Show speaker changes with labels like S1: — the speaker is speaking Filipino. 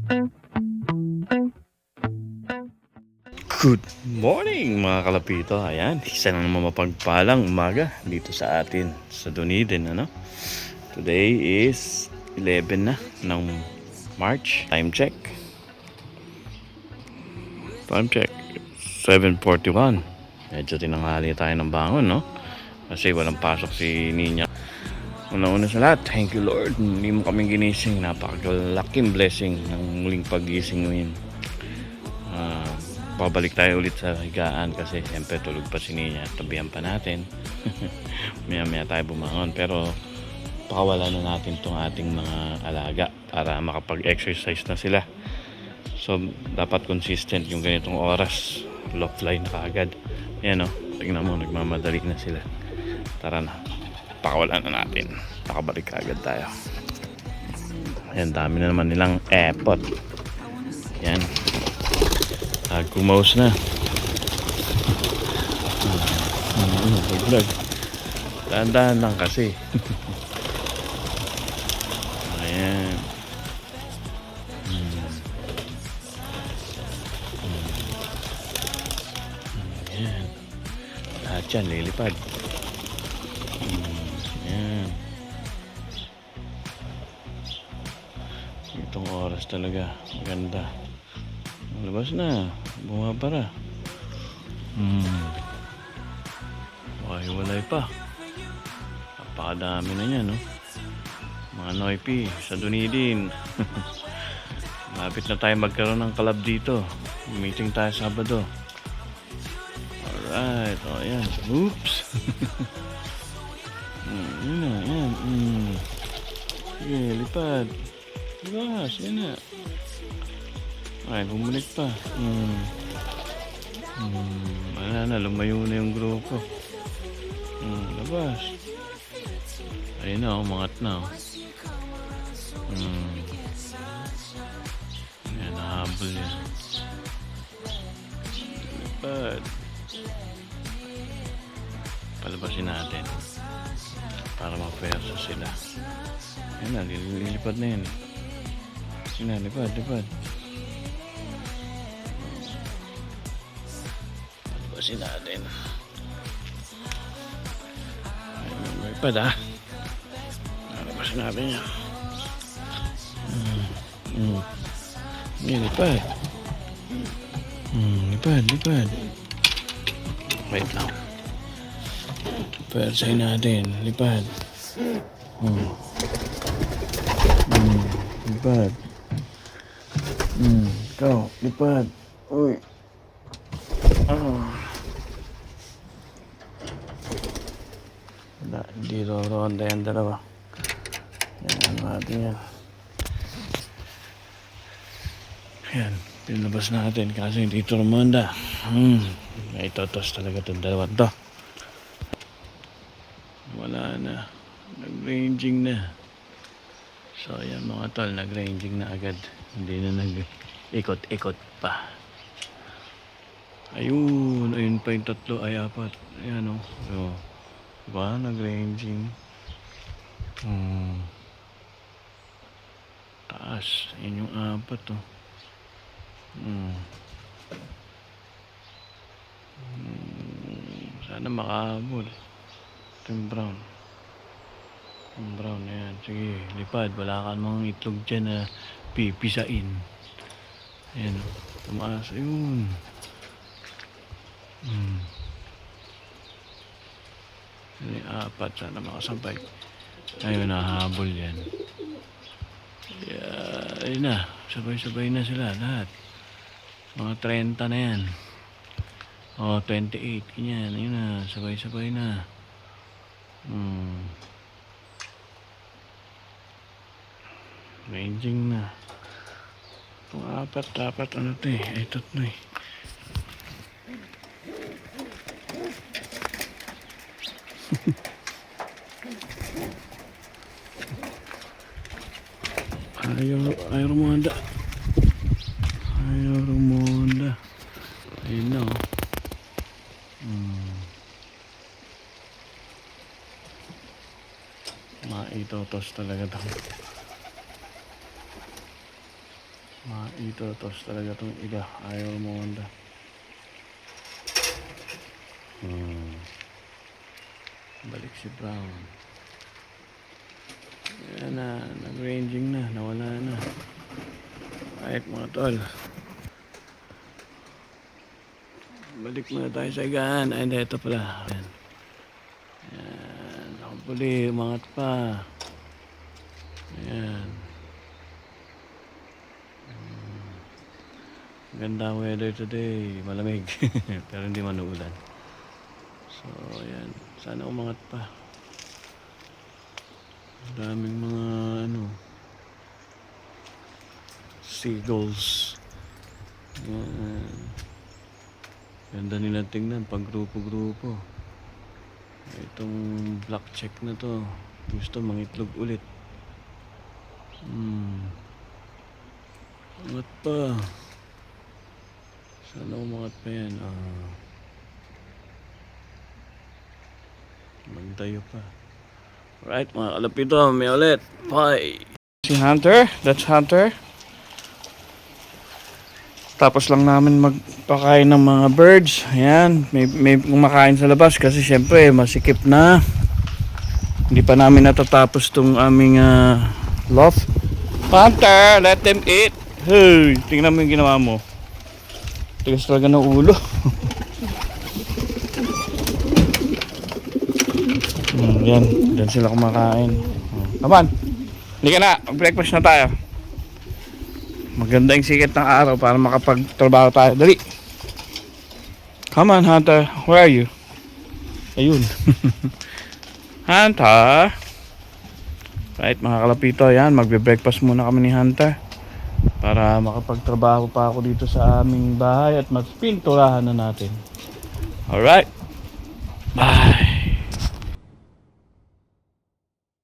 S1: Good morning mga kalapito. Ayan, isa na naman mapagpalang umaga dito sa atin sa Dunedin, ano? Today is 11 na ng March. Time check. 7:41. Medyo tinanghali tayo ng bangon, no? Kasi walang pasok si Ninya. Una-una sa lahat, thank you Lord. Hindi mo kami ginising. Napakalaking blessing ng muling pagising ngayon. Pabalik tayo ulit sa higaan kasi siyempre tulog pa si Ninya at tabihan pa natin. Maya tayo bumangon, pero pakawala na natin tong ating mga alaga para makapag-exercise na sila. So dapat consistent yung ganitong oras. Lock line na kaagad. Ayan o, tingnan mo, nagmamadali na sila. Tara na, pakawala na natin, nakabalik kaagad tayo. Ayan, dami na naman nilang epot. Ayan, kumaus na. Vlog. Dahan-dahan lang kasi. Ayan. Ayan. Lahat yan, lilipad. Ayan. Itong oras talaga, maganda. Labas na, bumabara. Walay pa. Napakadami na yan, no? Mga noipi sa Dunedin. Malapit na tayo magkaroon ng club dito. Meeting tayo Sabado. Alright, o yan. Oops. Yan na, yan. Sige, lipad. Labas, yan na. Ay, bumalik pa. Wala na, lumayo na yung grupo. Labas. Ayun na, umangat na. Yan, nahabol yan. Lipad. Palabasin natin para mapwersa sila. Yan na, lilipad na yan. Yan na, lipad. Palabasin natin. Lipad, ha? Palabasin natin yan. Yan, lipad. Lipad. Wait lang. Pwersahin natin. Lipad. Lipad. Ikaw, lipad. Uy. Hindi ronda yan dalawa. Yan natin yan. Yan, pinabas natin kasi hindi ito rumanda. May totos talaga itong dalawa to. Wala na, nag-ranging na. So yan mga tol, nag-ranging na agad. Hindi na nag-ikot-ikot pa. Ayun pa yung tatlo, ay apat. Ayan o. So, diba, nag-ranging. Taas, yun yung apat o. Sana makahabol. Ito yung brown. Yung brown na yan. Sige, lipad. Wala ka namang itlog dyan na pipisain. Ayan. Tumaas. Ayun. Yan yung apat. Sana makasabay. Ayun, nahabol yan. Ayun na. Sabay-sabay na sila lahat. Mga 30 na yan. 28. Ganyan. Ayun na. Sabay-sabay na. Ranging na. Itong apat ano ito eh. Ay, tatlo eh. Ayaw rumanda. Ayun na oh. Maitotos talaga ito. Maitotos talaga tong iba. Ayaw umanda. Balik si Brown. Ayan na, nag-ranging na, nawala na. Kahit mga tol. Balik muna tayo sa higaan. Ay, hindi, ito pala. Ayan. Ayan, nakapuli, umangat pa. Ayan. Ganda ang weather today. Malamig. Pero hindi man uulan. So, ayan. Sana umangat pa. Daming mga seagulls. Ayan. Ganda nila tingnan pag grupo-grupo. Itong black check na to. Gusto mangitlog ulit. Umangat pa. Sana umangat pa yan. Magtayo pa. Alright mga kalapito, may ulit. Bye! Si Hunter, that's Hunter. Tapos lang namin magpakain ng mga birds. Ayan, may kumakain sa labas kasi syempre masikip na. Hindi pa namin natatapos tong aming loft. Hunter, let them eat. Hey, tingnan mo yung ginawa mo. Tigas talaga ng ulo. Yan, dyan sila kumakain. Come on, hindi ka na, mag-breakfast na tayo. Maganda yung sikat ng araw para makapagtrabaho tayo. Dali. Come on, Hunter. Where are you? Ayun. Hunter. Right, mga kalapito. Yan, magbe-breakfast muna kami ni Hunter. Para makapagtrabaho pa ako dito sa aming bahay at magpinturahan na natin. Alright. Bye.